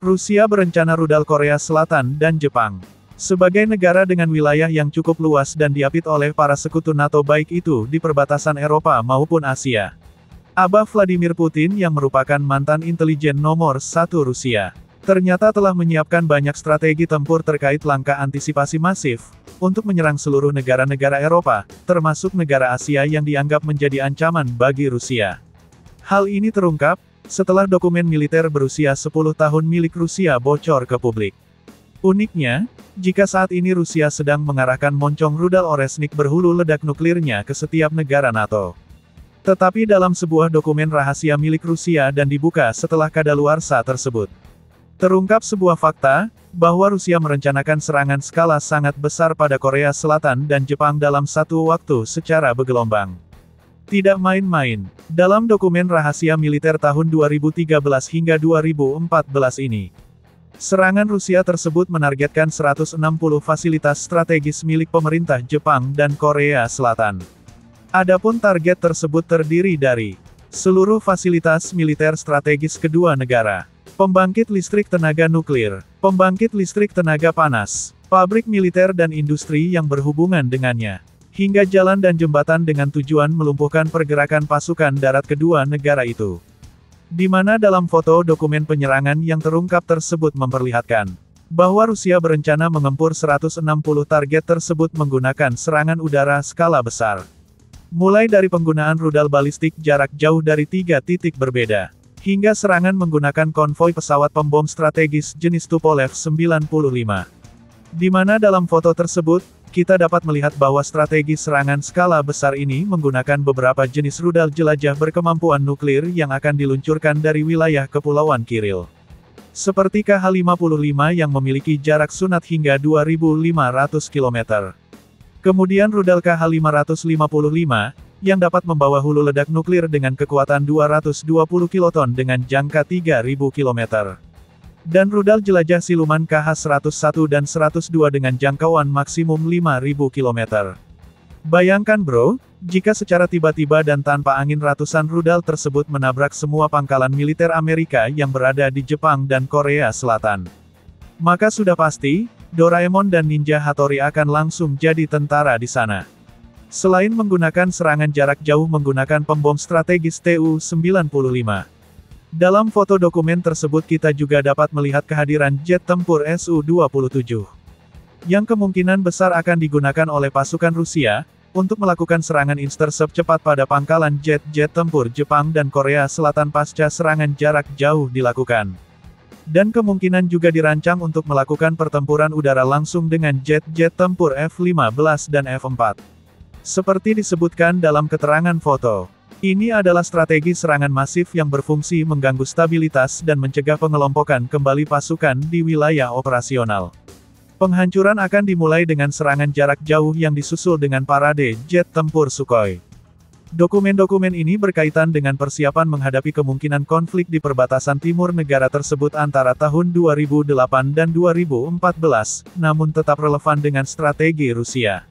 Rusia berencana rudal Korea Selatan dan Jepang. Sebagai negara dengan wilayah yang cukup luas dan diapit oleh para sekutu NATO baik itu di perbatasan Eropa maupun Asia. Abah Vladimir Putin yang merupakan mantan intelijen nomor 1 Rusia, ternyata telah menyiapkan banyak strategi tempur terkait langkah antisipasi masif, untuk menyerang seluruh negara-negara Eropa, termasuk negara Asia yang dianggap menjadi ancaman bagi Rusia. Hal ini terungkap, setelah dokumen militer berusia 10 tahun milik Rusia bocor ke publik. Uniknya, jika saat ini Rusia sedang mengarahkan moncong rudal Oresnik berhulu ledak nuklirnya ke setiap negara NATO. Tetapi dalam sebuah dokumen rahasia milik Rusia dan dibuka setelah kadaluarsa tersebut, terungkap sebuah fakta, bahwa Rusia merencanakan serangan skala sangat besar pada Korea Selatan dan Jepang dalam satu waktu secara bergelombang. Tidak main-main, dalam dokumen rahasia militer tahun 2013 hingga 2014 ini, serangan Rusia tersebut menargetkan 160 fasilitas strategis milik pemerintah Jepang dan Korea Selatan. Adapun target tersebut terdiri dari seluruh fasilitas militer strategis kedua negara, pembangkit listrik tenaga nuklir, pembangkit listrik tenaga panas, pabrik militer dan industri yang berhubungan dengannya, hingga jalan dan jembatan dengan tujuan melumpuhkan pergerakan pasukan darat kedua negara itu. Di mana dalam foto dokumen penyerangan yang terungkap tersebut memperlihatkan bahwa Rusia berencana mengempur 160 target tersebut menggunakan serangan udara skala besar. Mulai dari penggunaan rudal balistik jarak jauh dari 3 titik berbeda, hingga serangan menggunakan konvoi pesawat pembom strategis jenis Tupolev 95. Di mana dalam foto tersebut, kita dapat melihat bahwa strategi serangan skala besar ini menggunakan beberapa jenis rudal jelajah berkemampuan nuklir yang akan diluncurkan dari wilayah Kepulauan Kuril. Seperti KH-55 yang memiliki jarak sunat hingga 2.500 km. Kemudian rudal KH-555, yang dapat membawa hulu ledak nuklir dengan kekuatan 220 kiloton dengan jangka 3.000 km. Dan rudal jelajah siluman KH-101 dan 102 dengan jangkauan maksimum 5.000 km. Bayangkan bro, jika secara tiba-tiba dan tanpa angin ratusan rudal tersebut menabrak semua pangkalan militer Amerika yang berada di Jepang dan Korea Selatan. Maka sudah pasti, Doraemon dan Ninja Hattori akan langsung jadi tentara di sana. Selain menggunakan serangan jarak jauh menggunakan pembom strategis Tu-95. Dalam foto dokumen tersebut kita juga dapat melihat kehadiran jet tempur Su-27. Yang kemungkinan besar akan digunakan oleh pasukan Rusia, untuk melakukan serangan intercept cepat pada pangkalan jet-jet tempur Jepang dan Korea Selatan pasca serangan jarak jauh dilakukan. Dan kemungkinan juga dirancang untuk melakukan pertempuran udara langsung dengan jet-jet tempur F-15 dan F-4. Seperti disebutkan dalam keterangan foto, ini adalah strategi serangan masif yang berfungsi mengganggu stabilitas dan mencegah pengelompokan kembali pasukan di wilayah operasional. Penghancuran akan dimulai dengan serangan jarak jauh yang disusul dengan parade jet tempur Sukhoi. Dokumen-dokumen ini berkaitan dengan persiapan menghadapi kemungkinan konflik di perbatasan timur negara tersebut antara tahun 2008 dan 2014, namun tetap relevan dengan strategi Rusia.